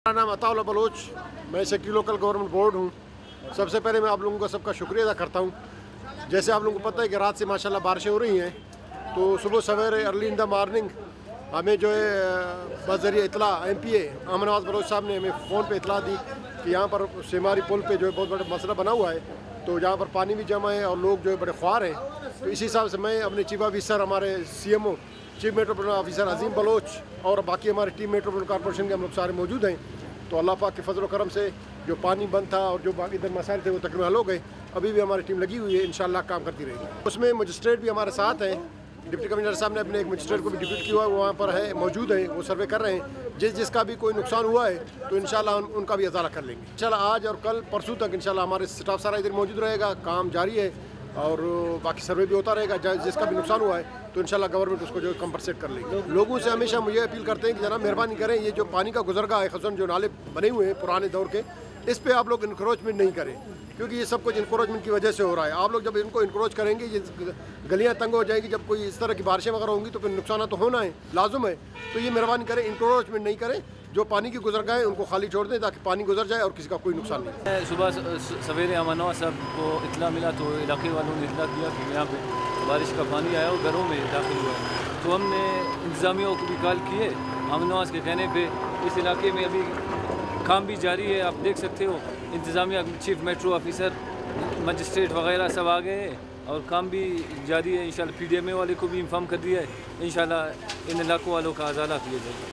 मेरा नाम अताउल्लाह बलोच, मैं सेक्रेटरी लोकल गवर्नमेंट बोर्ड हूँ। सबसे पहले मैं आप लोगों का सबका शुक्रिया अदा करता हूँ। जैसे आप लोगों को पता है कि रात से माशाल्लाह बारिशें हो रही हैं, तो सुबह सवेरे अर्ली इन द मॉर्निंग हमें जो है बज़रिया इतला MPA अमन नवाज बलोच साहब ने हमें फ़ोन पे इतला दी कि यहाँ पर सेमारी पुल पे जो है बहुत बड़ा मसला बना हुआ है, तो यहाँ पर पानी भी जमा है और लोग जो है बड़े ख्वार हैं। तो इसी हिसाब से मैं अपने चीफ ऑफिसर, हमारे CMO चीफ मेट्रोपॉलिटन ऑफिसर अजीम बलोच और बाकी हमारे टीम मेट्रोपॉलिटन कॉर्पोरेशन के हम लोग सारे मौजूद हैं। तो अल्लाह पाक के फजल करम से जो पानी बंद था और जो बाकी इधर मसाइल थे वो तकरीबन हल हो गए। अभी भी हमारी टीम लगी हुई है, इंशाल्लाह काम करती रहेगी। उसमें मजिस्ट्रेट भी हमारे साथ हैं। डिप्टी कमिश्नर साहब ने अपने एक मजिस्ट्रेट को भी डिप्यूट किया हुआ है, वो वहाँ पर है, मौजूद है, वो सर्वे कर रहे हैं। जिसका भी कोई नुकसान हुआ है तो इंशाल्लाह उनका भी अजाला कर लेंगे। इंशाल्लाह आज और कल परसों तक इंशाल्लाह हमारे स्टाफ सारा इधर मौजूद रहेगा, काम जारी है और बाकी सर्वे भी होता रहेगा। जिसका भी नुकसान हुआ है तो इंशाल्लाह गवर्नमेंट उसको जो कंपनसेट कर लेगी। लोगों से हमेशा मुझे अपील करते हैं कि जनाब मेहरबानी करें, ये जो पानी का गुजरगा है, खसूसन जो नाले बने हुए हैं पुराने दौर के, इस पर आप लोग इंक्रोचमेंट नहीं करें, क्योंकि ये सब कुछ इंक्रोचमेंट की वजह से हो रहा है। आप लोग जब इनको इंक्रोच करेंगे, ये गलियाँ तंग हो जाएगी, जब कोई इस तरह की बारिशें वगैरह होंगी तो फिर नुकसान तो होना है, लाजुम है। तो ये मेहरबानी करें, इंक्रोचमेंट नहीं करें, जो पानी की गुजरगा है उनको खाली छोड़ दें ताकि पानी गुजर जाए और किसी का कोई नुकसान नहीं। सुबह सवेरे अमन नवाज साहब को इतला मिला तो इलाके वालों ने इतला किया कि यहाँ पे बारिश का पानी आया और घरों में दाखिल हुआ, तो हमने इंतज़ामिया को भी कॉल किए। अमन नवाज के कहने पे इस इलाके में अभी काम भी जारी है, आप देख सकते हो। इंतज़ामिया, चीफ मेट्रो ऑफिसर, मजिस्ट्रेट वगैरह सब आ गए हैं और काम भी जारी है। इंशाल्लाह PDMA वाले को भी इन्फॉर्म कर दिया है, इंशाल्लाह इन इलाकों वालों का अजाला किया जाएगा।